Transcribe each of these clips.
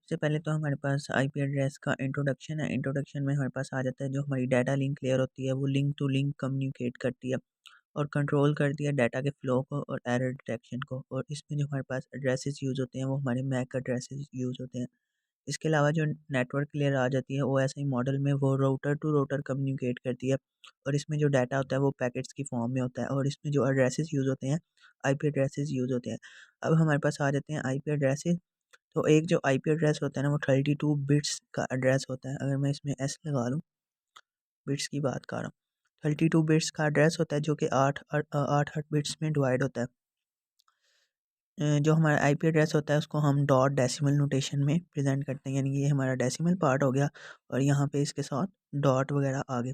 सबसे पहले तो हमारे पास आईपी एड्रेस का इंट्रोडक्शन है। इंट्रोडक्शन में हमारे पास आ जाता है जो हमारी डाटा लिंक लेयर होती है, वो लिंक टू लिंक कम्युनिकेट करती है और कंट्रोल करती है डाटा के फ्लो को और एरर डिटेक्शन को। और इसमें जो हमारे पास एड्रेसेस यूज़ होते हैं वो हमारे मैक एड्रेसेस यूज़ होते हैं। इसके अलावा जो नेटवर्क लेयर आ जाती है ओएसआई मॉडल में, वो राउटर टू राउटर कम्युनिकेट करती है और इसमें जो डाटा होता है वो पैकेट्स की फॉर्म में होता है और इसमें जो एड्रेसेस यूज़ होते हैं आईपी एड्रेसेस यूज़ होते हैं। अब हमारे पास आ जाते हैं आईपी एड्रेसेस। तो एक जो आईपी एड्रेस होता है ना, वो 32 बिट्स का एड्रेस होता है। अगर मैं इसमें एस लगा लूँ, बिट्स की बात कर रहा हूँ, 32 बिट्स का एड्रेस होता है जो कि आठ बिट्स में डिवाइड होता है। जो हमारा आईपी एड्रेस होता है उसको हम डॉट डेसिमल नोटेशन में प्रेजेंट करते हैं, यानी कि ये हमारा डेसिमल पार्ट हो गया और यहाँ पे इसके साथ डॉट वगैरह आ गए।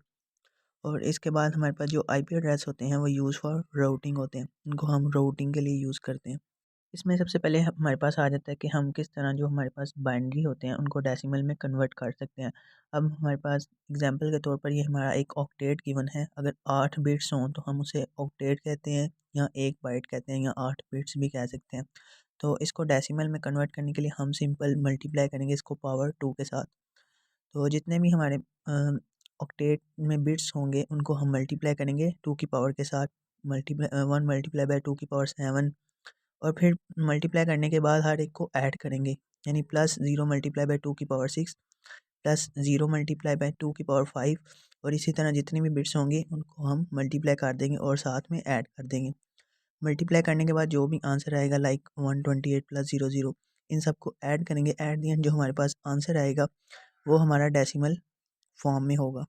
और इसके बाद हमारे पास जो आईपी एड्रेस होते हैं वो यूज़ फॉर राउटिंग होते हैं, उनको हम राउटिंग के लिए यूज़ करते हैं। इसमें सबसे पहले हमारे पास आ जाता है कि हम किस तरह जो हमारे पास बाइनरी होते हैं उनको डेसिमल में कन्वर्ट कर सकते हैं। अब हमारे पास एग्जांपल के तौर पर ये हमारा एक ऑक्टेट गिवन है। अगर 8 बिट्स हों तो हम उसे ऑक्टेट कहते हैं या 1 बाइट कहते हैं या 8 बिट्स भी कह सकते हैं। तो इसको डेसिमल में कन्वर्ट करने के लिए हम सिंपल मल्टीप्लाई करेंगे इसको पावर 2 के साथ। तो जितने भी हमारे ऑक्टेट में बिट्स होंगे उनको हम मल्टीप्लाई करेंगे 2 की पावर के साथ। 1 मल्टीप्लाई बाय 2 की पावर 7 और फिर मल्टीप्लाई करने के बाद हर एक को ऐड करेंगे, यानी प्लस 0 मल्टीप्लाई बाय 2 की पावर 6 प्लस 0 मल्टीप्लाई बाय 2 की पावर 5 और इसी तरह जितनी भी बिट्स होंगी उनको हम मल्टीप्लाई कर देंगे और साथ में ऐड कर देंगे। मल्टीप्लाई करने के बाद जो भी आंसर आएगा लाइक 128 प्लस 00, इन सबको ऐड करेंगे। एट द एंड जो हमारे पास आंसर आएगा वो हमारा डेसिमल फॉर्म में होगा।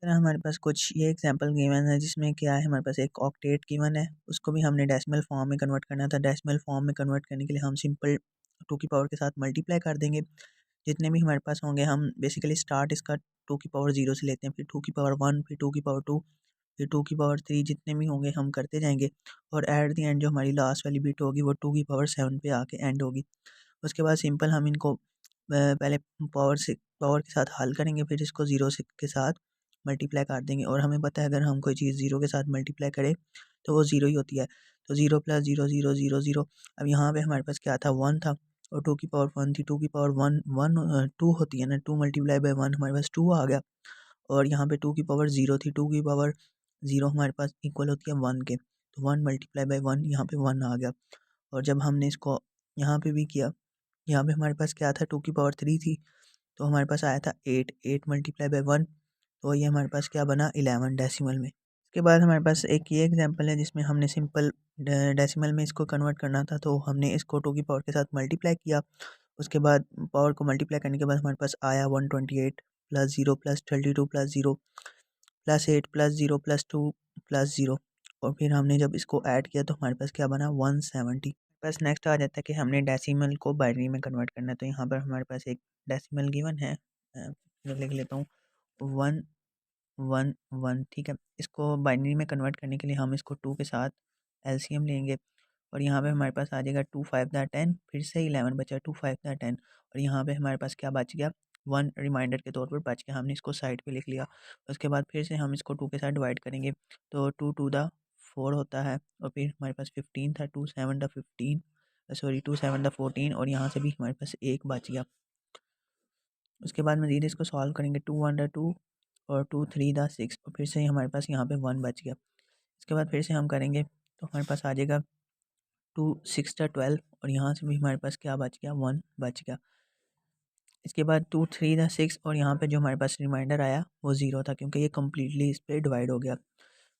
तरह हमारे पास कुछ ये एग्जांपल गिवन है जिसमें क्या है, हमारे पास एक ऑक्टेट गिवन है, उसको भी हमने डेसिमल फॉर्म में कन्वर्ट करना था। डेसिमल फॉर्म में कन्वर्ट करने के लिए हम सिंपल 2 की पावर के साथ मल्टीप्लाई कर देंगे। जितने भी हमारे पास होंगे हम बेसिकली स्टार्ट इसका 2 की पावर 0 से लेते हैं, फिर 2 की पावर 1, फिर 2 की पावर 2, फिर 2 की पावर 3, जितने भी होंगे हम करते जाएंगे और एट द एंड जो हमारी लास्ट वाली बिट होगी वो 2 की पावर 7 पे आके एंड होगी। उसके बाद सिंपल हम इनको पहले पावर के साथ हल करेंगे, फिर इसको ज़ीरो से के साथ मल्टीप्लाई कर देंगे और हमें पता है अगर हम कोई चीज़ ज़ीरो के साथ मल्टीप्लाई करें तो वो ज़ीरो ही होती है। तो zero plus zero zero zero zero. अब यहाँ पे हमारे पास क्या था, 1 था और 2 की पावर 1 थी। 2 की पावर 1 1 2 होती है ना, 2 मल्टीप्लाई बाय 1 हमारे पास 2 आ गया और यहाँ पे 2 की पावर 0 थी। 2 की पावर 0 हमारे पास इक्वल होती है 1 के, तो 1 मल्टीप्लाई बाय 1 यहाँ पे 1 आ गया। और जब हमने इसको यहाँ पे भी किया, यहाँ पे हमारे पास क्या था, 2 की पावर 3 थी, तो हमारे पास आया था 8। 8 मल्टीप्लाई बाय 1, तो ये हमारे पास क्या बना, 11 डेसिमल में। इसके बाद हमारे पास एक ये एग्जांपल है जिसमें हमने सिंपल डेसिमल में इसको कन्वर्ट करना था, तो हमने इसको 2 की पावर के साथ मल्टीप्लाई किया। उसके बाद पावर को मल्टीप्लाई करने के बाद हमारे पास आया 128 plus 0 plus 32 plus 0 plus 8 plus 0 plus 2 plus 0 और फिर हमने जब इसको ऐड किया तो हमारे पास क्या बना, 170। बस नेक्स्ट आ जाता है कि हमने डेसिमल को बाइनरी में कन्वर्ट करना है। तो यहाँ पर हमारे पास एक डेसिमल गिवन है, मैं लिख लेता हूँ 111, ठीक है। इसको बाइनरी में कन्वर्ट करने के लिए हम इसको 2 के साथ एलसीएम लेंगे और यहाँ पे हमारे पास आ जाएगा 2 5 दा 10, फिर से 11 बचा, 2 5 दा 10 और यहाँ पे हमारे पास क्या बच गया, 1 रिमाइंडर के तौर पर बच गया। हमने इसको साइड पे लिख लिया। उसके बाद फिर से हम इसको 2 के साथ डिवाइड करेंगे, तो 2 2 दा 4 होता है और फिर हमारे पास 15 था, 2 7 दा 15, सॉरी 2 7 दा 14 और यहाँ से भी हमारे पास एक बच गया। उसके बाद मज़ीद इसको सॉल्व करेंगे, 2 1 दा 2 और 2 3 दा 6 और फिर से हमारे पास यहाँ पे 1 बच गया। इसके बाद फिर से हम करेंगे तो हमारे पास आ जाएगा 2 6 दा 12 और यहाँ से भी हमारे पास क्या बच गया, 1 बच गया। इसके बाद 2 3 दा 6 और यहाँ पे जो हमारे पास रिमाइंडर आया वो 0 था क्योंकि ये कम्प्लीटली इस पर डिवाइड हो गया।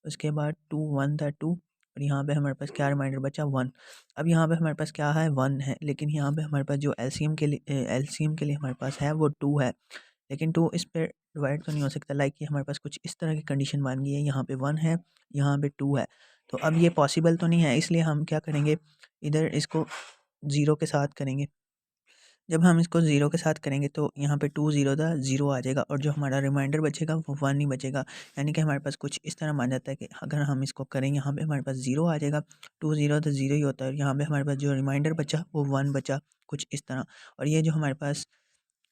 उसके बाद 2 1 था 2 और यहाँ पे हमारे पास क्या रिमाइंडर बचा, 1। अब यहाँ पे हमारे पास क्या है, 1 है, लेकिन यहाँ पे हमारे पास जो एलसीएम के लिए हमारे पास है वो 2 है, लेकिन 2 इस पर डिवाइड तो नहीं हो सकता। लाइक कि हमारे पास कुछ इस तरह की कंडीशन बन गई है, यहाँ पे 1 है, यहाँ पे 2 है, तो अब ये पॉसिबल तो नहीं है, इसलिए हम क्या करेंगे, इधर इसको ज़ीरो के साथ करेंगे। जब हम इसको ज़ीरो के साथ करेंगे तो यहाँ पे 2 0 था, 0 आ जाएगा और जो हमारा रिमाइंडर बचेगा वो 1 ही बचेगा। यानी कि हमारे पास कुछ इस तरह मान जाता है कि अगर हम इसको करें, यहाँ पे हमारे पास 0 आ जाएगा, 2 0 तो 0 ही होता है और यहाँ पे हमारे पास जो रिमाइंडर बचा वो 1 बचा, कुछ इस तरह। और ये जो हमारे पास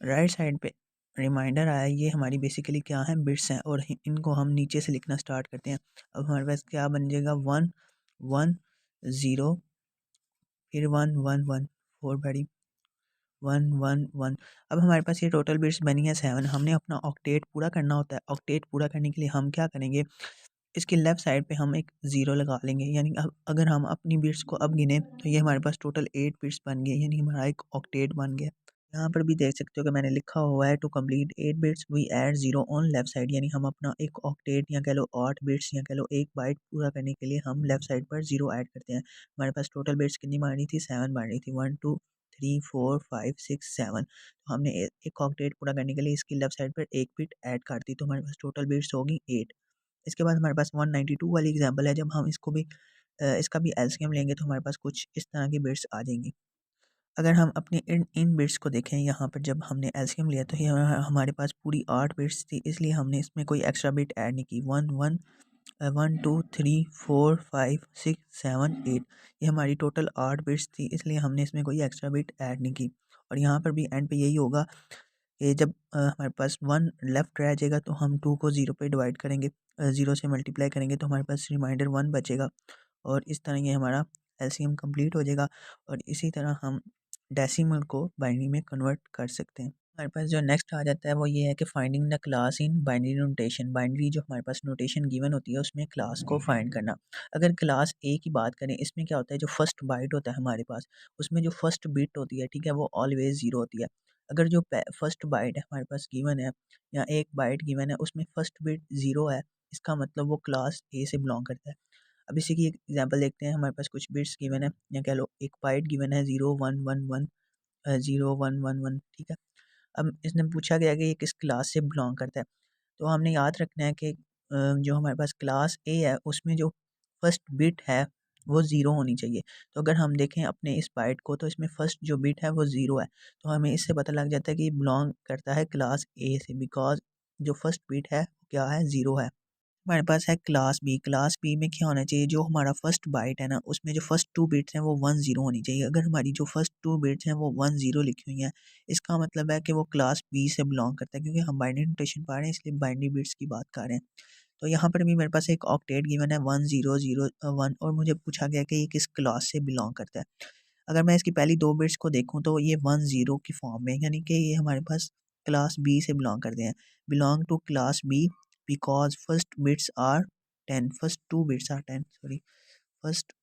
राइट साइड पे रिमाइंडर आया, ये हमारी बेसिकली क्या है, बिट्स हैं और इनको हम नीचे से लिखना स्टार्ट करते हैं। अब हमारे पास क्या बन जाएगा, 1 1 0, फिर 1 1 1 4 बड़ी 1 1 1। अब हमारे पास ये टोटल बिट्स बनी है 7। हमने अपना ऑक्टेट पूरा करना होता है। ऑक्टेट पूरा करने के लिए हम क्या करेंगे, इसकी लेफ़्ट साइड पे हम एक ज़ीरो लगा लेंगे, यानी अब अगर हम अपनी बिट्स को अब गिने तो ये हमारे पास टोटल 8 बिट्स बन गए, यानी हमारा एक ऑक्टेट बन गया। यहाँ पर भी देख सकते हो कि मैंने लिखा हुआ है to complete 8 bits we add 0 on left side, यानी हम अपना एक ऑक्टेट या कह लो 8 बिट्स या कह लो 1 बाइट पूरा करने के लिए हम लेफ्ट साइड पर 0 ऐड करते हैं। हमारे पास टोटल बिट्स कितनी बन रही थी, 7 बन रही थी, 1 2 3 4 5 6 7। तो हमने एक ऑक्टेट पूरा करने के लिए इसकी लेफ्ट साइड पर एक बिट ऐड कर दी, तो हमारे पास टोटल बिट्स होगी 8। इसके बाद हमारे पास 192 वाली एग्जांपल है, जब हम इसको भी इसका भी एलसीएम लेंगे तो हमारे पास कुछ इस तरह की बिट्स आ जाएंगी। अगर हम अपने इन इन बिट्स को देखें, यहाँ पर जब हमने एलसीएम लिया तो ये हमारे पास पूरी 8 बिट्स थी, इसलिए हमने इसमें कोई एक्स्ट्रा बिट ऐड नहीं की। 1 2 3 4 5 6 7 8, ये हमारी टोटल 8 बिट्स थी, इसलिए हमने इसमें कोई एक्स्ट्रा बिट ऐड नहीं की। और यहाँ पर भी एंड पे यही होगा कि जब हमारे पास 1 लेफ़्ट रह जाएगा तो हम 2 को 0 पे डिवाइड करेंगे, 0 से मल्टीप्लाई करेंगे तो हमारे पास रिमाइंडर 1 बचेगा, और इस तरह ये हमारा एलसीएम कंप्लीट हो जाएगा। और इसी तरह हम डेसिमल को बाइनरी में कन्वर्ट कर सकते हैं। हमारे पास जो नेक्स्ट आ जाता है वो ये है कि finding the class in binary notation. Binary जो हमारे पास नोटेशन गिवन होती है उसमें क्लास को फाइंड करना। अगर क्लास ए की बात करें, इसमें क्या होता है, जो फर्स्ट बाइट होता है हमारे पास, उसमें जो फर्स्ट बिट होती है, ठीक है, वो ऑलवेज ज़ीरो होती है। अगर जो फर्स्ट बाइट है हमारे पास गिवन है या एक बाइट गिवन है उसमें फर्स्ट बिट ज़ीरो है, इसका मतलब वो क्लास ए से बिलोंग करता है। अब इसी की एक एग्जांपल देखते हैं। हमारे पास कुछ बिट्स गिवन है या कह लो एक बाइट गिवन है 0 1 1 1, 0 1 1 1, ठीक है। अब इसने पूछा गया कि ये किस क्लास से बिलोंग करता है, तो हमने याद रखना है कि जो हमारे पास क्लास ए है उसमें जो फर्स्ट बिट है वो ज़ीरो होनी चाहिए। तो अगर हम देखें अपने इस बाइट को तो इसमें फर्स्ट जो बिट है वो ज़ीरो है, तो हमें इससे पता लग जाता है कि ये बिलोंग करता है क्लास ए से, बिकॉज जो फर्स्ट बिट है क्या है, ज़ीरो है। हमारे पास है क्लास बी। क्लास बी में क्या होना चाहिए, जो हमारा फर्स्ट बाइट है ना उसमें जो फर्स्ट 2 बिट्स हैं वो 1 0 होनी चाहिए। अगर हमारी जो फर्स्ट 2 बिट्स हैं वो 1 0 लिखी हुई हैं, इसका मतलब है कि वो क्लास बी से बिलोंग करता है, क्योंकि हम बाइनरी नोटेशन पढ़ रहे हैं इसलिए बाइनरी बिट्स की बात कर रहे हैं। तो यहाँ पर भी मेरे पास एक ऑक्टेट गिवन है 1001, और मुझे पूछा गया कि ये किस क्लास से बिलोंग करता है। अगर मैं इसकी पहली 2 बिट्स को देखूँ तो ये 1 0 की फॉर्म में, यानी कि ये हमारे पास क्लास बी से बिलोंग करते हैं। Belong to class B because first bits are 10, first 2 bits are 10, sorry, first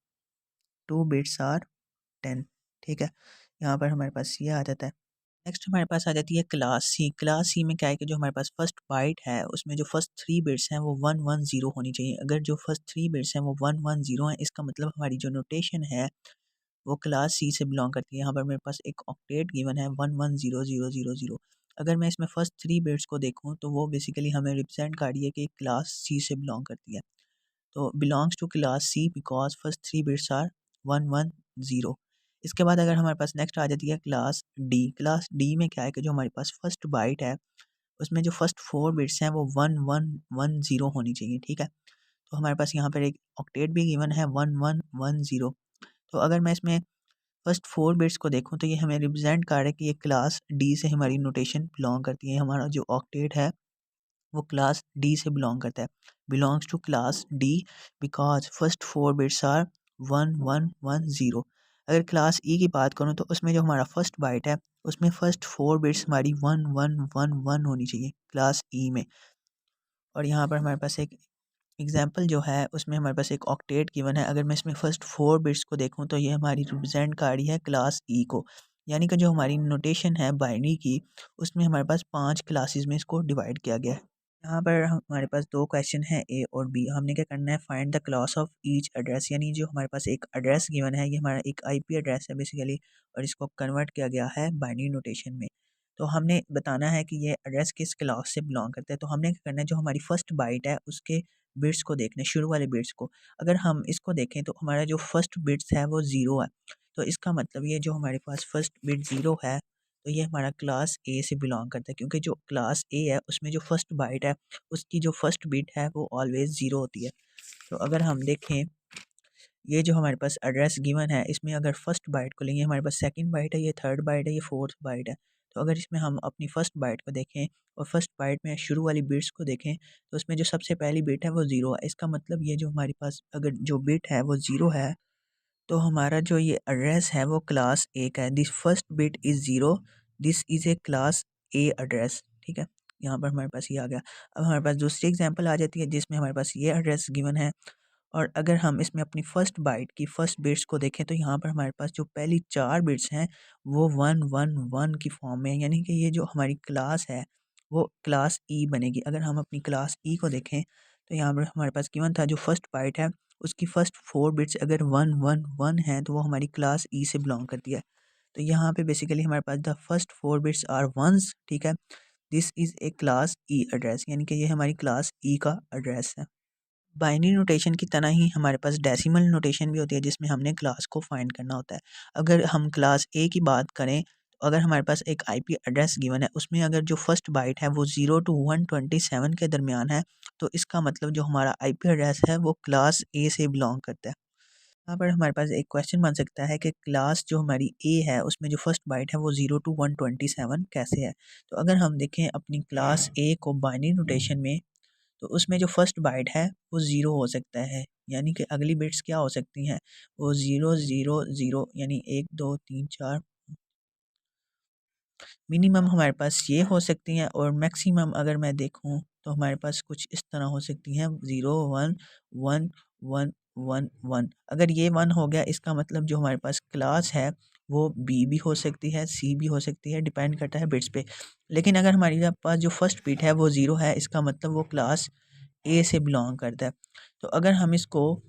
2 bits are 10, ठीक है। यहाँ पर हमारे पास ये आ जाता है। नेक्स्ट हमारे पास आ जाती है क्लास सी। क्लास सी में क्या है कि जो हमारे पास फर्स्ट बाइट है उसमें जो फर्स्ट 3 बिट्स हैं वो 1 1 0 होनी चाहिए। अगर जो फर्स्ट 3 बिट्स हैं वो 1 1 0 हैं, इसका मतलब हमारी जो नोटेशन है वो क्लास सी से बिलोंग करती है। यहाँ पर मेरे पास एक ऑक्टेट गिवन है 110000। अगर मैं इसमें फर्स्ट 3 बिट्स को देखूँ तो वो बेसिकली हमें रिप्रेजेंट कर रही है कि क्लास सी से बिलोंग करती है। तो belongs to class C because first 3 bits are 1 1 0। इसके बाद अगर हमारे पास नेक्स्ट आ जाती है क्लास डी। क्लास डी में क्या है कि जो हमारे पास फर्स्ट बाइट है उसमें जो फर्स्ट 4 बिट्स हैं वो 1110 होनी चाहिए, ठीक है। तो हमारे पास यहाँ पर एक ऑक्टेट भी गिवन है 1110। तो अगर मैं इसमें फर्स्ट 4 बिट्स को देखूँ तो ये हमें रिप्रेजेंट कर रहा है कि ये क्लास डी से हमारी नोटेशन बिलोंग करती है। हमारा जो ऑक्टेट है वो क्लास डी से बिलोंग करता है। Belongs to class D because first 4 bits are 1110। अगर क्लास ई की बात करूँ तो उसमें जो हमारा फर्स्ट बाइट है उसमें फर्स्ट 4 बिट्स हमारी 1111 होनी चाहिए क्लास ई में। और यहाँ पर हमारे पास एक एग्जाम्पल जो है उसमें हमारे पास एक ऑक्टेट गिवन है। अगर मैं इसमें फर्स्ट 4 बिट्स को देखूँ तो ये हमारी रिप्रेजेंट कर रही है क्लास ई को, यानी कि जो हमारी नोटेशन है बाइनरी की उसमें हमारे पास 5 क्लासेस में इसको डिवाइड किया गया है। यहाँ पर हमारे पास 2 क्वेश्चन है ए और बी। हमने क्या करना है, find the class of each address, यानी जो हमारे पास एक एड्रेस गिवन है ये हमारा एक आईपी एड्रेस है बेसिकली, और इसको कन्वर्ट किया गया है बाइनरी नोटेशन में। तो हमने बताना है कि ये एड्रेस किस क्लास से बिलोंग करता है। तो हमने क्या करना है, जो हमारी फर्स्ट बाइट है उसके बिट्स को देखना है, शुरू वाले बिट्स को। अगर हम इसको देखें तो हमारा जो फर्स्ट बिट्स है वो ज़ीरो है, तो इसका मतलब ये जो हमारे पास फर्स्ट बिट ज़ीरो है तो ये हमारा क्लास ए से बिलोंग करता है, क्योंकि जो क्लास ए है उसमें जो फर्स्ट बाइट है उसकी जो फर्स्ट बिट है वो ऑलवेज ज़ीरो होती है। तो अगर हम देखें ये जो हमारे पास एड्रेस गिवन है इसमें अगर फर्स्ट बाइट को लेंगे, हमारे पास सेकंड बाइट है, ये थर्ड बाइट है, ये फोर्थ बाइट है। तो अगर इसमें हम अपनी फर्स्ट बाइट को देखें और फर्स्ट बाइट में शुरू वाली बिट्स को देखें तो उसमें जो सबसे पहली बिट है वो ज़ीरो है। इसका मतलब ये जो हमारे पास अगर जो बिट है वो ज़ीरो है तो हमारा जो ये एड्रेस है वो क्लास ए का है। This first bit is zero, this is a class A address, ठीक है। यहाँ पर हमारे पास ये आ गया। अब हमारे पास दूसरी एग्जांपल आ जाती है जिसमें हमारे पास ये एड्रेस गिवन है, और अगर हम इसमें अपनी फर्स्ट बाइट की फर्स्ट बिट्स को देखें तो यहाँ पर हमारे पास जो पहली 4 बिट्स हैं वो 111 की फॉर्म में है, यानी कि ये जो हमारी क्लास है वो क्लास ई बनेगी। अगर हम अपनी क्लास ई को देखें तो यहाँ पर हमारे पास गिवन था जो फर्स्ट बाइट है उसकी फर्स्ट 4 बिट्स अगर 111 हैं तो वो हमारी क्लास ई से बिलोंग करती है। तो यहाँ पे बेसिकली हमारे पास the first 4 bits are ones, ठीक है। This is a class E address, यानी कि ये हमारी क्लास ई का एड्रेस है। बाइनरी नोटेशन की तरह ही हमारे पास डेसिमल नोटेशन भी होती है जिसमें हमने क्लास को फाइंड करना होता है। अगर हम क्लास ए की बात करें तो अगर हमारे पास एक आईपी एड्रेस गिवन है उसमें अगर जो फर्स्ट बाइट है वो 0 to 127 के दरमियान है तो इसका मतलब जो हमारा आईपी एड्रेस है वो क्लास ए से बिलोंग करता है। यहाँ पर हमारे पास एक क्वेश्चन बन सकता है कि क्लास जो हमारी ए है उसमें जो फर्स्ट बाइट है वो 0 to 127 कैसे है। तो अगर हम देखें अपनी क्लास ए को बाइनरी नोटेशन में तो उसमें जो फर्स्ट बाइट है वो ज़ीरो हो सकता है, यानी कि अगली बिट्स क्या हो सकती हैं वो 0 0 0 यानी 1 2 3 4 मिनिमम हमारे पास ये हो सकती हैं, और मैक्सिमम अगर मैं देखूं तो हमारे पास कुछ इस तरह हो सकती हैं 0 1 1 1 1 1। अगर ये 1 हो गया इसका मतलब जो हमारे पास क्लास है वो बी भी हो सकती है, सी भी हो सकती है, डिपेंड करता है बिट्स पे। लेकिन अगर हमारे पास जो फर्स्ट बिट है वो ज़ीरो है इसका मतलब वो क्लास ए से बिलोंग करता है। तो अगर हम इसको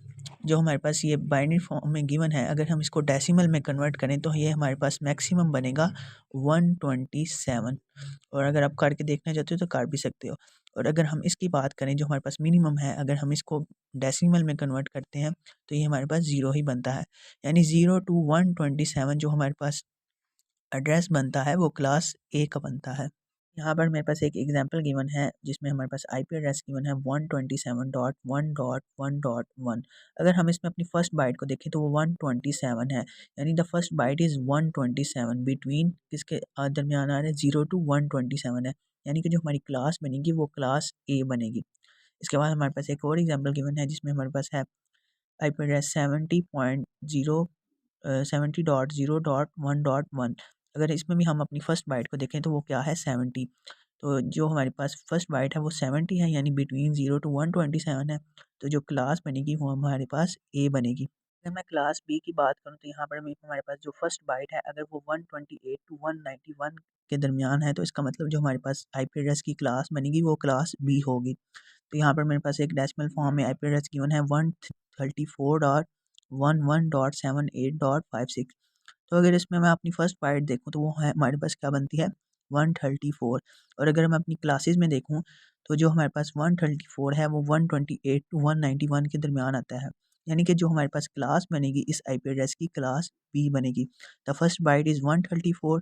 जो हमारे पास ये बाइनरी फॉर्म में गिवन है अगर हम इसको डेसिमल में कन्वर्ट करें तो ये हमारे पास मैक्सिमम बनेगा 127, और अगर आप करके देखना चाहते हो तो कर भी सकते हो। और अगर हम इसकी बात करें जो हमारे पास मिनिमम है अगर हम इसको डेसिमल में कन्वर्ट करते हैं तो ये हमारे पास ज़ीरो ही बनता है, यानी 0 to 127 जो हमारे पास एड्रेस बनता है वो क्लास ए का बनता है। यहाँ पर मेरे पास एक एग्जांपल गिवन है जिसमें हमारे पास आईपी एड्रेस गिवन है 127.1.1.1। अगर हम इसमें अपनी फर्स्ट बाइट को देखें तो वो 127 है, यानी the first byte is 127 between किसके दरमियान आ रहा है 0 to 127 है, यानी कि जो हमारी क्लास बनेगी वो क्लास ए बनेगी। इसके बाद हमारे पास एक और एग्जाम्पल गिवन है जिसमें हमारे पास है आईपी एड्रेस 70.0 अगर इसमें भी हम अपनी फर्स्ट बाइट को देखें तो वो क्या है 70। तो जो हमारे पास फर्स्ट बाइट है वो 70 है, यानी बिटवीन 0 to 127 है। तो जो क्लास बनेगी वो हमारे पास ए बनेगी। अगर मैं क्लास बी की बात करूँ तो यहाँ पर भी हमारे पास जो फर्स्ट बाइट है अगर वो 128 to 191 के दरमियान है तो इसका मतलब जो हमारे पास आईपी एड्रेस की क्लास बनेगी वो क्लास बी होगी। तो यहाँ पर मेरे पास एक डेसिमल फॉर्म में आईपी एड्रेस गिवन है 134.11.78.56। तो अगर इसमें मैं अपनी फर्स्ट बाइट देखूँ तो वो है हमारे पास क्या बनती है 134, और अगर मैं अपनी क्लासेस में देखूँ तो जो हमारे पास 134 है वो 128 to 191 के दरमियान आता है, यानी कि जो हमारे पास क्लास बनेगी इस आईपी एड्रेस की क्लास बी बनेगी। The first byte is 134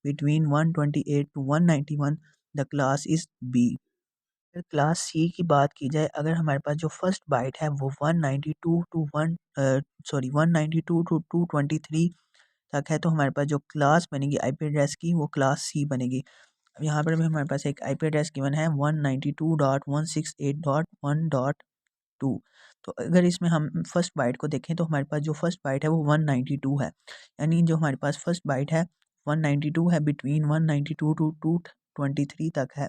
between 128 to 191, the class is B. अगर क्लास सी की बात की जाए अगर हमारे पास जो फर्स्ट बाइट है वो 192 टू 223 तक है तो हमारे पास जो क्लास बनेगी आईपी एड्रेस की वो क्लास सी बनेगी। अब यहाँ पर भी हमारे पास एक आईपी एड्रेस गिवन है 192.168.1.2। तो अगर इसमें हम फर्स्ट बाइट को देखें तो हमारे पास जो फर्स्ट बाइट है वो 192 है, यानी जो हमारे पास फर्स्ट बाइट है 192 है बिटवीन 192 टू 223 तक है।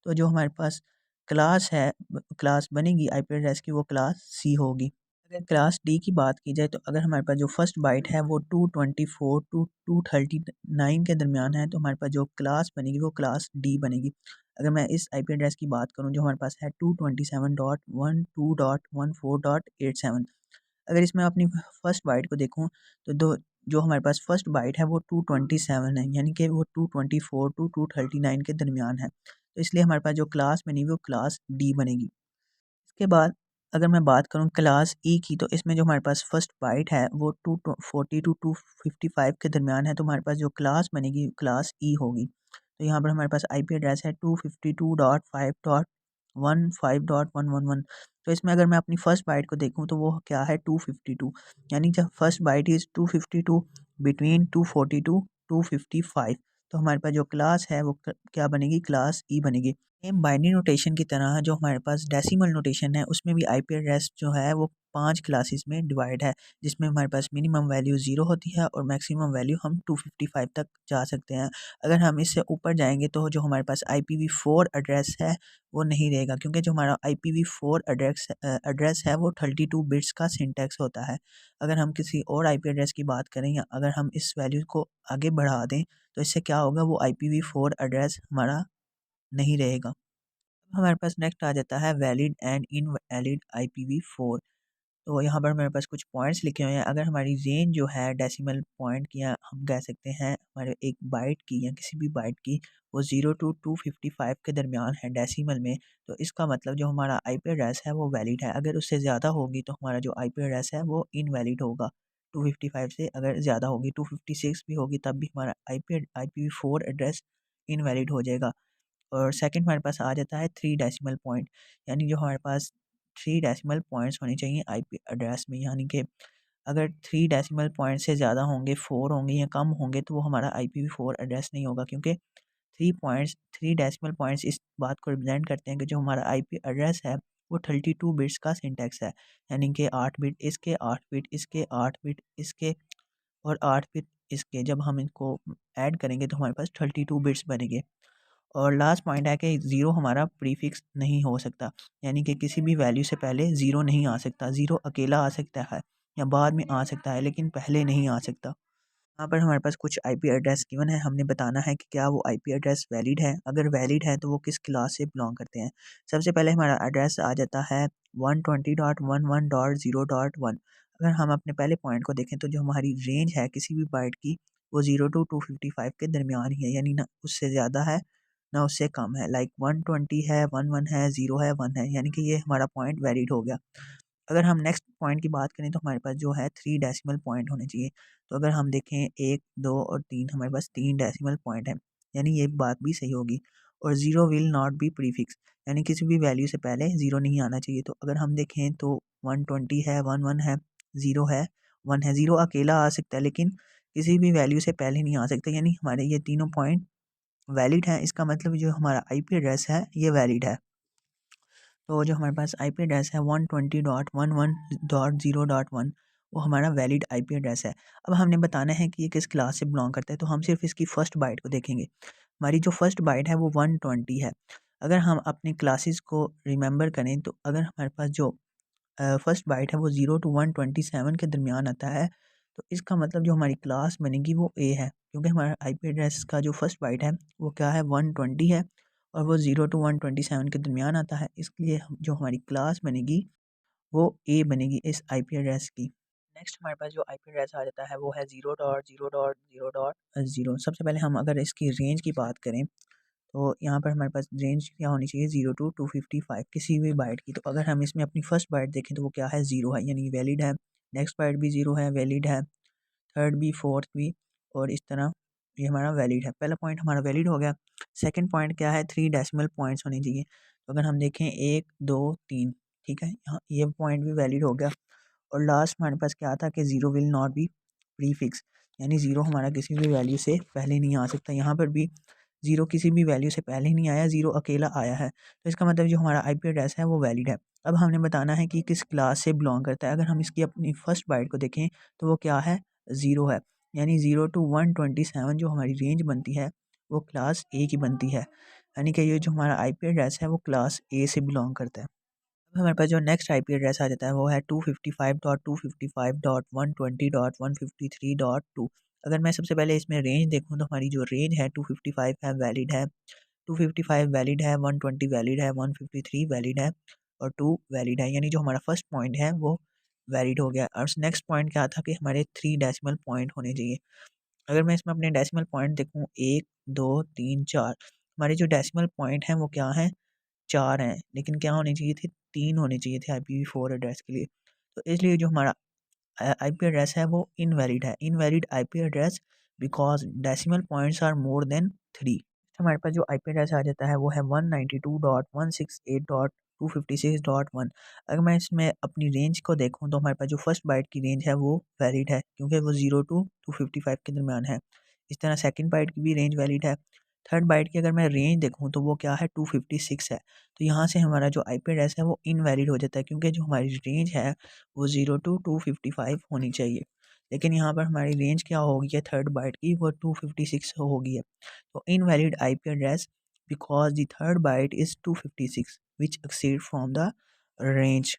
तो जो हमारे पास क्लास है क्लास बनेगी आईपी एड्रेस की वो क्लास सी होगी। अगर क्लास डी की बात की जाए तो अगर हमारे पास जो फर्स्ट बाइट है वो 224 टू 239 के दरमियान है तो हमारे पास जो क्लास बनेगी वो क्लास डी बनेगी। अगर मैं इस आईपी एड्रेस की बात करूं जो हमारे पास है 227.12.14.87, अगर इसमें अपनी फर्स्ट बाइट को देखूं तो दो जो हमारे पास फर्स्ट बाइट है वो 227 है, यानी कि वो 224 टू 239 के दरमियान है, तो इसलिए हमारे पास जो क्लास बनेगी वो क्लास डी बनेगी। इसके बाद अगर मैं बात करूँ क्लास ई की तो इसमें जो हमारे पास फर्स्ट बाइट है वो 240 टू 255 के दरमियान है तो हमारे पास जो क्लास बनेगी क्लास ई होगी। तो यहाँ पर हमारे पास आईपी एड्रेस है 252.5.15.111। तो इसमें अगर मैं अपनी फर्स्ट बाइट को देखूँ तो वो क्या है 252, यानी जब फर्स्ट बाइट इज़ 252 बिटवीन 242 255, तो हमारे पास जो क्लास है वो क्या बनेगी क्लास ई बनेगी। सेम बाइनरी नोटेशन की तरह जो हमारे पास डेसिमल नोटेशन है उसमें भी आईपी एड्रेस जो है वो 5 क्लासेस में डिवाइड है, जिसमें हमारे पास मिनिमम वैल्यू 0 होती है और मैक्सिमम वैल्यू हम 255 तक जा सकते हैं। अगर हम इससे ऊपर जाएंगे तो जो हमारे पास IPv4 एड्रेस है वो नहीं रहेगा, क्योंकि जो हमारा IPv4 एड्रेस है वो 32 बिट्स का सिंटैक्स होता है। अगर हम किसी और IP एड्रेस की बात करें या अगर हम इस वैल्यू को आगे बढ़ा दें तो इससे क्या होगा, वो IPv4 एड्रेस हमारा नहीं रहेगा। हमारे पास नेक्स्ट आ जाता है वैलिड एंड इनवैलिड IPv4। तो यहाँ पर मेरे पास कुछ पॉइंट्स लिखे हुए हैं। अगर हमारी रेंज जो है डेसिमल पॉइंट की, या हम कह सकते हैं हमारे एक बाइट की या किसी भी बाइट की, वो 0 to 255 के दरमियान है डेसिमल में, तो इसका मतलब जो हमारा IP एड्रेस है वो वैलिड है। अगर उससे ज़्यादा होगी तो हमारा जो IP एड्रेस है वो इनवैलिड होगा। 255 से अगर ज़्यादा होगी, 256 भी होगी, तब भी हमारा IPv4 एड्रेस इनवैलिड हो जाएगा। और सेकंड हमारे पास आ जाता है 3 डेसिमल पॉइंट, यानी जो हमारे पास 3 डेसिमल पॉइंट्स होने चाहिए IP एड्रेस में, यानी कि अगर 3 डेसिमल पॉइंट से ज़्यादा होंगे, 4 होंगे या कम होंगे, तो वो हमारा IPv4 एड्रेस नहीं होगा, क्योंकि 3 डेसिमल पॉइंट्स इस बात को रिप्रेजेंट करते हैं कि जो हमारा IP एड्रेस है वो 32 बिट्स का सिंटैक्स है, यानी कि 8 बिट इसके, 8 बिट इसके, 8 बिट इसके और 8 बिट इसके। जब हम इनको ऐड करेंगे तो हमारे पास 32 बिट्स बनेंगे। और लास्ट पॉइंट है कि ज़ीरो हमारा प्रीफिक्स नहीं हो सकता, यानी कि किसी भी वैल्यू से पहले ज़ीरो नहीं आ सकता। ज़ीरो अकेला आ सकता है या बाद में आ सकता है, लेकिन पहले नहीं आ सकता। यहाँ पर हमारे पास कुछ IP एड्रेस गिवन है, हमने बताना है कि क्या वो IP एड्रेस वैलिड है। अगर वैलिड है तो वो किस क्लास से बिलोंग करते हैं। सबसे पहले हमारा एड्रेस आ जाता है 120.11.0.1। अगर हम अपने पहले पॉइंट को देखें तो जो हमारी रेंज है किसी भी बाइट की वो 0 to 255 के दरमियान ही है, यानी ना उससे ज़्यादा है ना उससे कम है। लाइक 120 है, 11 है, 0 है, 1 है, यानी कि ये हमारा पॉइंट वैलिड हो गया। अगर हम नेक्स्ट पॉइंट की बात करें तो हमारे पास जो है 3 डेसिमल पॉइंट होने चाहिए। तो अगर हम देखें 1, 2 और 3, हमारे पास 3 डेसिमल पॉइंट है, यानी ये बात भी सही होगी। और zero will not be prefix, यानी किसी भी वैल्यू से पहले ज़ीरो नहीं आना चाहिए। तो अगर हम देखें तो 120 है, 11 है, 0 है, 1 है। ज़ीरो अकेला आ सकता है लेकिन किसी भी वैल्यू से पहले नहीं आ सकता, यानी हमारे ये तीनों पॉइंट वैलिड हैं। इसका मतलब जो हमारा IP एड्रेस है ये वैलिड है। तो जो हमारे पास IP एड्रेस है 120.11.0.1, वो हमारा वैलिड IP एड्रेस है। अब हमने बताना है कि ये किस क्लास से बिलोंग करता है, तो हम सिर्फ इसकी फ़र्स्ट बाइट को देखेंगे। हमारी जो फर्स्ट बाइट है वो 120 है। अगर हम अपने क्लासेस को रिमेंबर करें तो अगर हमारे पास जो फर्स्ट बाइट है वो 0 to 127 के दरमियान आता है, तो इसका मतलब जो हमारी क्लास बनेगी वो A है, क्योंकि हमारा IP एड्रेस का जो फर्स्ट बाइट है वो क्या है, 120 है और वो 0 to 127 के दरमियान आता है। इसलिए जो हमारी क्लास बनेगी वो A बनेगी इस IP एड्रेस की। नेक्स्ट हमारे पास जो IP एड्रेस आ जाता है वो है 0.0.0.0। सबसे पहले हम अगर इसकी रेंज की बात करें तो यहाँ पर हमारे पास रेंज क्या होनी चाहिए, 0 to 255 किसी भी बाइट की। तो अगर हम इसमें अपनी फर्स्ट बाइट देखें तो वो क्या है, 0 है, यानी वैलिड है। नेक्स्ट बाइट भी 0 है, वैलिड है। थर्ड भी, फोर्थ भी, और इस तरह ये हमारा वैलिड है। पहला पॉइंट हमारा वैलिड हो गया। सेकंड पॉइंट क्या है, 3 डेसिमल पॉइंट्स होने चाहिए। तो अगर हम देखें 1, 2, 3, ठीक है, यहाँ ये पॉइंट भी वैलिड हो गया। और लास्ट हमारे पास क्या था कि zero will not be prefix, यानी ज़ीरो हमारा किसी भी वैल्यू से पहले नहीं आ सकता। यहाँ पर भी ज़ीरो किसी भी वैल्यू से पहले नहीं आया, ज़ीरो अकेला आया है, तो इसका मतलब जो हमारा IP एड्रेस है वो वैलिड है। अब हमने बताना है कि किस क्लास से बिलोंग करता है। अगर हम इसकी अपनी फर्स्ट बाइट को देखें तो वो क्या है, ज़ीरो है, यानी 0 to 127 जो हमारी रेंज बनती है वो क्लास A की बनती है, यानी कि ये जो हमारा IP एड्रेस है वो क्लास A से बिलोंग करता है। अब हमारे पास जो नेक्स्ट IP एड्रेस आ जाता है वो है 255.255.120.153.2। अगर मैं सबसे पहले इसमें रेंज देखूँ तो हमारी जो रेंज है 255 है, वैलिड है। 255 वैलिड है, 120 वैलिड है, 153 वैलिड है और 2 वैलिड है, यानी जो हमारा फर्स्ट पॉइंट है वो वैलिड हो गया। और नेक्स्ट पॉइंट क्या था कि हमारे 3 डेसिमल पॉइंट होने चाहिए। अगर मैं इसमें अपने डेसिमल पॉइंट देखूँ 1, 2, 3, 4, हमारे जो डेसिमल पॉइंट हैं वो क्या हैं, 4 हैं, लेकिन क्या होने चाहिए थे, 3 होने चाहिए थे IPv4 एड्रेस के लिए। तो इसलिए जो हमारा IP एड्रेस है वो इनवैलिड है, invalid IP address, because decimal points are more than 3। हमारे पास जो IP एड्रेस आ जाता है वो है 192.168.256.1। अगर मैं इसमें अपनी रेंज को देखूँ तो हमारे पास जो फर्स्ट बाइट की रेंज है वो वैलिड है, क्योंकि वो 0 to 255 के दरमियान है। इस तरह सेकंड बाइट की भी रेंज वैलिड है। थर्ड बाइट की अगर मैं रेंज देखूँ तो वो क्या है 256 है। तो यहाँ से हमारा जो आईपी एड्रेस है वो इनवैलिड हो जाता है, क्योंकि जो हमारी रेंज है वो 0 to 255 होनी चाहिए। लेकिन यहाँ पर हमारी रेंज क्या हो गई है थर्ड बाइट की, वो 256 हो गई है। तो invalid IP address because the third byte is 256 which exceed from the range.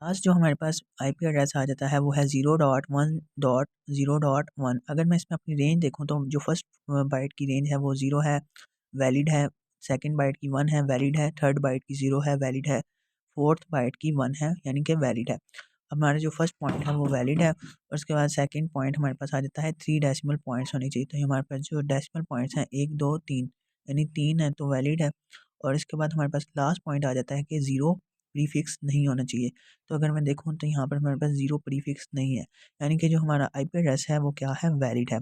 Last जो हमारे पास आईपी एड्रेस आ जाता है वो है 0.1.0.1। अगर मैं इसमें अपनी रेंज देखूँ तो जो फर्स्ट बाइट की रेंज है वो 0 है, वैलिड है। सेकंड बाइट की 1 है, वैलिड है। थर्ड बाइट की 0 है, वैलिड है। फोर्थ बाइट की 1 है, यानी कि वैलिड है। हमारा जो फर्स्ट पॉइंट है वो वैलिड है, और उसके बाद सेकंड पॉइंट हमारे पास आ जाता है 3 डेसिमल पॉइंट्स होने चाहिए। तो ये हमारे पास जो डेसिमल पॉइंट्स हैं 1 2 3, यानी 3 है तो वैलिड है। और इसके बाद हमारे पास लास्ट पॉइंट आ जाता है कि 0 प्रीफिक्स नहीं होना चाहिए। तो अगर मैं देखूँ तो यहाँ पर हमारे पास 0 प्रीफिक्स नहीं है, यानी कि जो हमारा आईपी एड्रेस है वो क्या है, वैलिड है।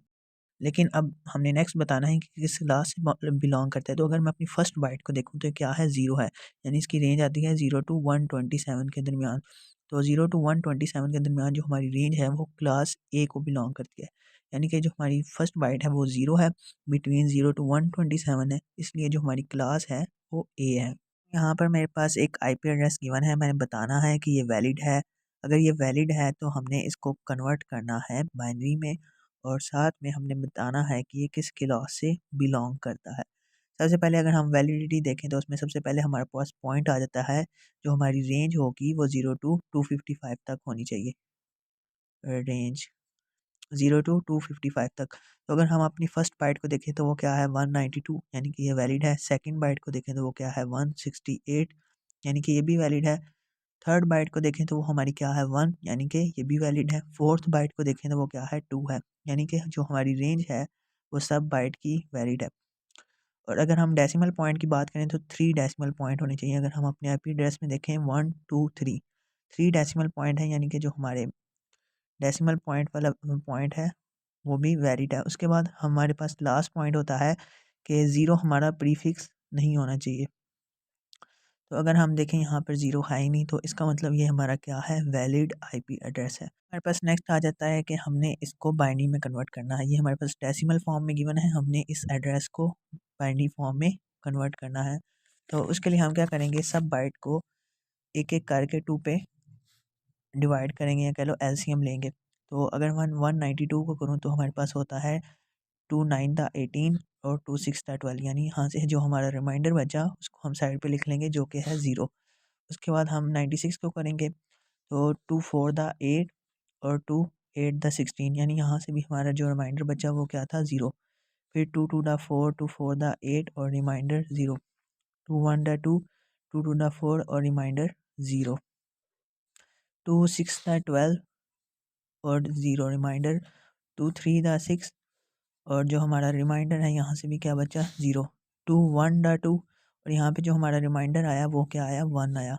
लेकिन अब हमने नेक्स्ट बताना है कि किस क्लास से बिलोंग करता है। तो अगर मैं अपनी फर्स्ट बाइट को देखूँ तो क्या है, 0 है, यानी इसकी रेंज आती है 0 to 127 के दरमियान। तो 0 to 127 के दरमियान जो हमारी रेंज है वो क्लास ए को बिलोंग करती है, यानी कि जो हमारी फर्स्ट बाइट है वो 0 है, बिटवीन 0 to 127 है, इसलिए जो हमारी क्लास है वो ए है। यहाँ पर मेरे पास एक आईपी एड्रेस गिवन है, मैंने बताना है कि ये वैलिड है। अगर ये वैलिड है तो हमने इसको कन्वर्ट करना है बाइनरी में, और साथ में हमने बताना है कि ये किस क्लास से बिलोंग करता है। सबसे पहले अगर हम वैलिडिटी देखें तो उसमें सबसे पहले हमारे पास पॉइंट आ जाता है, जो हमारी रेंज होगी वो 0 to 255 तक होनी चाहिए। रेंज 0 to 255 तक। तो अगर हम अपनी फर्स्ट बाइट को देखें तो वो क्या है, 192, यानी कि ये वैलिड है। सेकंड बाइट को देखें तो वो क्या है, 168, यानी कि ये भी वैलिड है। थर्ड बाइट को देखें तो वो हमारी क्या है, 1, यानी कि ये भी वैलिड है। फोर्थ बाइट को देखें तो वो क्या है, 2 है, यानी कि जो हमारी रेंज है वो सब बाइट की वैलिड है। और अगर हम डेसिमल पॉइंट की बात करें तो 3 डेसिमल पॉइंट होने चाहिए। अगर हम अपने आईपी एड्रेस में देखें 1 2 3, 3 डेसिमल पॉइंट है, यानी कि जो हमारे डेसिमल पॉइंट वाला पॉइंट है वो भी वैलिड है। उसके बाद हमारे पास लास्ट पॉइंट होता है कि 0 हमारा प्रीफिक्स नहीं होना चाहिए। तो अगर हम देखें यहाँ पर 0 है ही नहीं, तो इसका मतलब ये हमारा क्या है, वैलिड आईपी एड्रेस है। हमारे पास नेक्स्ट आ जाता है कि हमने इसको बाइनरी में कन्वर्ट करना है। ये हमारे पास डेसिमल फॉर्म में गिवन है, हमने इस एड्रेस को बाइनरी फॉर्म में कन्वर्ट करना है। तो उसके लिए हम क्या करेंगे, सब बाइट को एक एक करके 2 पे डिवाइड करेंगे, या कह लो एलसीएम लेंगे। तो अगर 192 को करूँ तो हमारे पास होता है 2 9 द 18 और 2 6 द 12, यानी यहाँ से जो हमारा रिमाइंडर बचा उसको हम साइड पे लिख लेंगे, जो कि है 0। उसके बाद हम 96 को करेंगे तो 2 4 द 8 और 2 8 द 16, यानी यहाँ से भी हमारा जो रिमाइंडर बचा वो क्या था, 0। फिर 2 2 द 4, 2 4 द 8 और रिमाइंडर 0। 2 1 द 2, 2 2 द 4 और रिमाइंडर 0। 2 6 द 12 और 0 रिमाइंडर। 2 3 द 6 और जो हमारा रिमाइंडर है यहाँ से भी क्या बचा, 0। 2 1 द 2 और यहाँ पे जो हमारा रिमाइंडर आया वो क्या आया, 1 आया।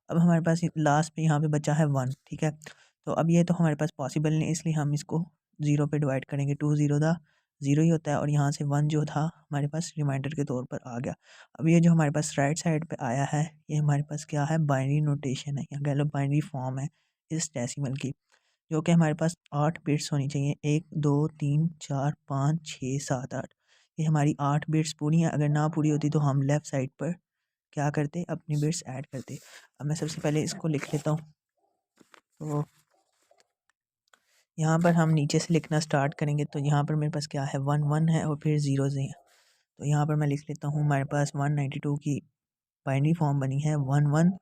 अब हमारे पास लास्ट में यहाँ पे बचा है 1, ठीक है। तो अब ये तो हमारे पास पॉसिबल नहीं, इसलिए हम इसको 0 पे डिवाइड करेंगे। 2 0 था, 0 ही होता है, और यहाँ से 1 जो था हमारे पास रिमाइंडर के तौर पर आ गया। अब ये जो हमारे पास राइट साइड पे आया है ये हमारे पास क्या है, बाइनरी नोटेशन है, या कह लो बाइनरी फॉर्म है इस डेसिमल की, जो कि हमारे पास 8 बिट्स होनी चाहिए। 1 2 3 4 5 6 7 8, ये हमारी 8 बिट्स पूरी हैं। अगर ना पूरी होती तो हम लेफ़्ट साइड पर क्या करते, अपनी बिट्स ऐड करते। अब मैं सबसे पहले इसको लिख लेता हूँ। तो यहाँ पर हम नीचे से लिखना स्टार्ट करेंगे, तो यहाँ पर मेरे पास क्या है, 1 1 है और फिर ज़ीरोज़ हैं। तो यहाँ पर मैं लिख लेता हूँ, हमारे पास 192 की बाइनरी फॉर्म बनी है 1 1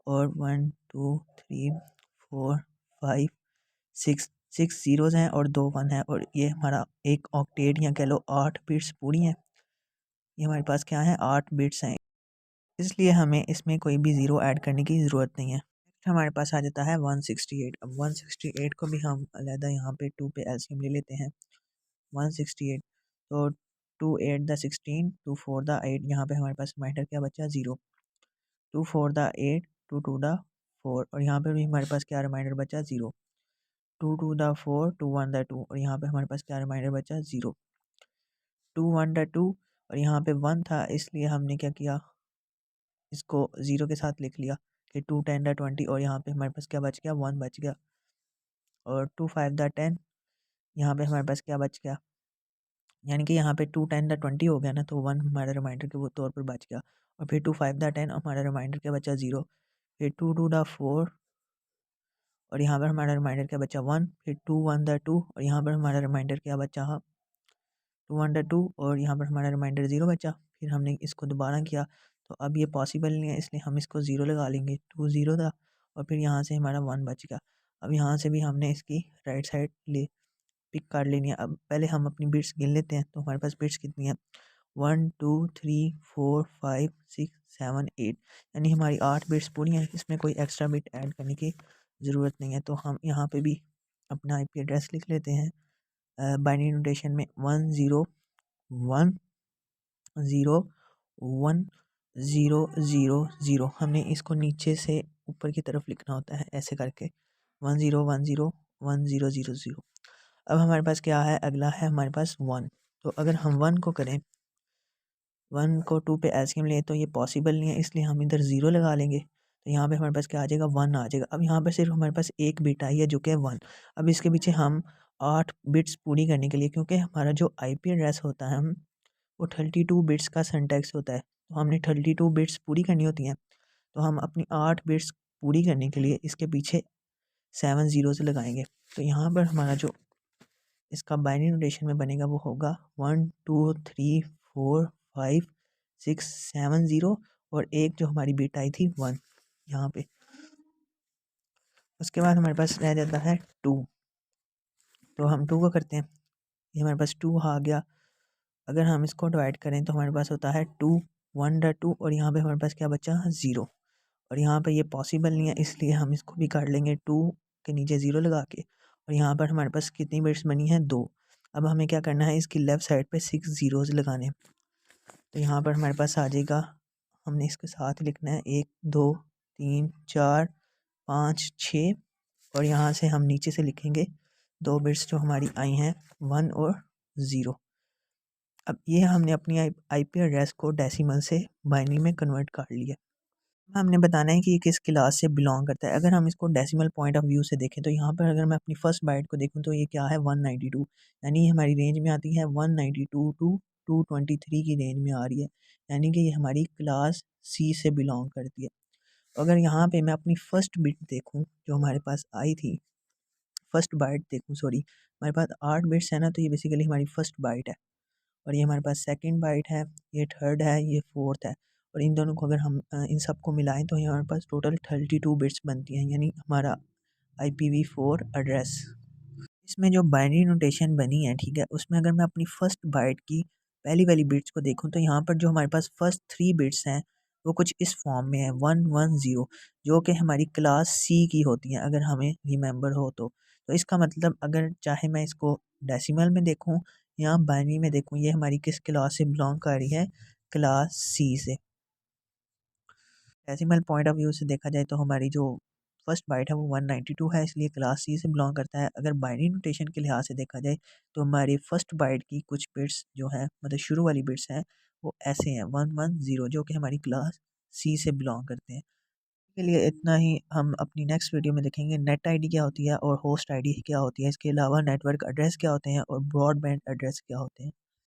और 1 2 3 4 5 6, 6 ज़ीरोज़ हैं और 2 1 है, और ये हमारा एक ऑक्टेट, या कह लो 8 बिट्स पूरी हैं। ये हमारे पास क्या है, 8 बिट्स हैं, इसलिए हमें इसमें कोई भी ज़ीरो ऐड करने की ज़रूरत नहीं है। नेक्स्ट हमारे पास आ जाता है 168। अब 168 को भी हम अलहदा यहाँ पे 2 पे एलसीएम ले लेते हैं। 168, तो 2 8 द 16, 2 4 द 8, यहाँ पे हमारे पास रिमाइंडर क्या बचा, 0। 2 4 द 8, 2 2 द 4, और यहाँ पे भी हमारे पास क्या रिमाइंडर बचा, 0। 2 2 द 4, 2 1 द 2, और यहाँ पे हमारे पास क्या रिमाइंडर बचा, 0। 2 1 द 2, और यहाँ पे 1 था, इसलिए हमने क्या किया, इसको 0 के साथ लिख लिया कि 2 10 द 20, और यहाँ पे हमारे पास क्या बच गया, 1 बच गया। और 2 5 द 10, यहाँ पे हमारे पास क्या बच गया, यानी कि यहाँ पे 2 10 द 20 हो गया ना, तो 1 हमारा रिमाइंडर के वो तौर पर बच गया। और फिर 2 5 द 10 हमारा रिमाइंडर क्या बचा 0। फिर 2 2 द 4 और यहाँ पर हमारा रिमाइंडर क्या बचा 1। फिर 2 1 द 2 और यहाँ पर हमारा रिमाइंडर क्या बचा 2 1 द 2 और यहाँ पर हमारा रिमाइंडर 0 बचा। फिर हमने इसको दोबारा किया तो अब ये पॉसिबल नहीं है, इसलिए हम इसको 0 लगा लेंगे। 2 0 था और फिर यहाँ से हमारा 1 बच गया। अब यहाँ से भी हमने इसकी राइट साइड ले पिक कर लेनी है। अब पहले हम अपनी बिट्स गिन लेते हैं, तो हमारे पास बिट्स कितनी है 1 2 3 4 5 6 7 8, यानी हमारी 8 बिट्स पूरी हैं। इसमें कोई एक्स्ट्रा बिट ऐड करने की ज़रूरत नहीं है। तो हम यहाँ पे भी अपना आईपी एड्रेस लिख लेते हैं बाइनरी नोटेशन में 1 0 1 0 1 0 0 0। हमने इसको नीचे से ऊपर की तरफ लिखना होता है ऐसे करके 1 0 1 0 1 0 0 0। अब हमारे पास क्या है, अगला है हमारे पास 1। तो अगर हम 1 को करें, 1 को 2 पे एलसीएम लें तो ये पॉसिबल नहीं है, इसलिए हम इधर 0 लगा लेंगे। तो यहाँ पे हमारे पास क्या आ जाएगा 1 आ जाएगा। अब यहाँ पे सिर्फ हमारे पास एक बिट आई है जो कि है 1। अब इसके पीछे हम 8 बिट्स पूरी करने के लिए, क्योंकि हमारा जो आईपी एड्रेस होता है हम वो 32 बिट्स का सिंटैक्स होता है, तो हमने 32 बिट्स पूरी करनी होती हैं। तो हम अपनी 8 बिट्स पूरी करने के लिए इसके पीछे 7 ज़ीरोज़ लगाएंगे। तो यहाँ पर हमारा जो इसका बाइनरी नोटेशन में बनेगा वो होगा 1 2 3 4 5 6 7 0 और एक जो हमारी बिट आई थी 1 यहाँ पे। उसके बाद हमारे पास रह जाता है 2। तो हम 2 को करते हैं, ये हमारे पास 2 आ गया। अगर हम इसको डिवाइड करें तो हमारे पास होता है 2 1 द 2 और यहाँ पे हमारे पास क्या बचा 0। और यहाँ पे ये पॉसिबल नहीं है, इसलिए हम इसको भी काट लेंगे 2 के नीचे 0 लगा के। और यहाँ पर हमारे पास कितनी बिट्स बनी है 2। अब हमें क्या करना है, इसकी लेफ़्ट साइड पे 6 ज़ीरोज़ लगाने। तो यहाँ पर हमारे पास आ जाएगा, हमने इसके साथ लिखना है 1 2 3 4 5 6 और यहाँ से हम नीचे से लिखेंगे 2 बिट्स जो हमारी आई हैं 1 और 0। अब ये हमने अपनी आईपी एड्रेस को डेसिमल से बाइनरी में कन्वर्ट कर लिया। हमने बताना है कि ये किस क्लास से बिलोंग करता है। अगर हम इसको डेसिमल पॉइंट ऑफ व्यू से देखें तो यहाँ पर अगर मैं अपनी फर्स्ट बाइट को देखूँ तो ये क्या है 192, यानी ये हमारी रेंज में आती है 192 टू 223 की रेंज में आ रही है, यानी कि ये हमारी क्लास सी से बिलोंग करती है। अगर यहाँ पे मैं अपनी फर्स्ट बिट देखूँ जो हमारे पास आई थी, फर्स्ट बाइट देखूँ सॉरी, हमारे पास 8 बिट्स है ना, तो ये बेसिकली हमारी फर्स्ट बाइट है। और ये हमारे पास सेकंड बाइट है, ये थर्ड है, ये फोर्थ है। और इन दोनों को अगर हम इन सब को मिलाएं तो ये हमारे पास टोटल 32 बिट्स बनती हैं, यानी हमारा IPv4 एड्रेस। इसमें जो बाइनरी नोटेशन बनी है, ठीक है, उसमें अगर मैं अपनी फर्स्ट बाइट की पहली वाली बिट्स को देखूं तो यहाँ पर जो हमारे पास फर्स्ट 3 बिट्स हैं वो कुछ इस फॉर्म में है 110, जो कि हमारी क्लास सी की होती हैं अगर हमें रिमेंबर हो तो इसका मतलब अगर चाहे मैं इसको डेसिमल में देखूं या बाइनरी में देखूं, ये हमारी किस क्लास से बिलोंग कर रही है, क्लास सी से। डेसिमल पॉइंट ऑफ व्यू से देखा जाए तो हमारी जो फर्स्ट बाइट है वो 192 है, इसलिए क्लास सी से बिलोंग करता है। अगर बाइनरी नोटेशन के लिहाज से देखा जाए तो हमारी फर्स्ट बाइट की कुछ बिट्स जो है मतलब शुरू वाली बिट्स हैं वो ऐसे हैं 110, जो कि हमारी क्लास सी से बिलोंग करते हैं। के लिए इतना ही। हम अपनी नेक्स्ट वीडियो में देखेंगे नेट आईडी क्या होती है और होस्ट आईडी क्या होती है, इसके अलावा नेटवर्क एड्रेस क्या होते हैं और ब्रॉडबैंड एड्रेस क्या होते हैं।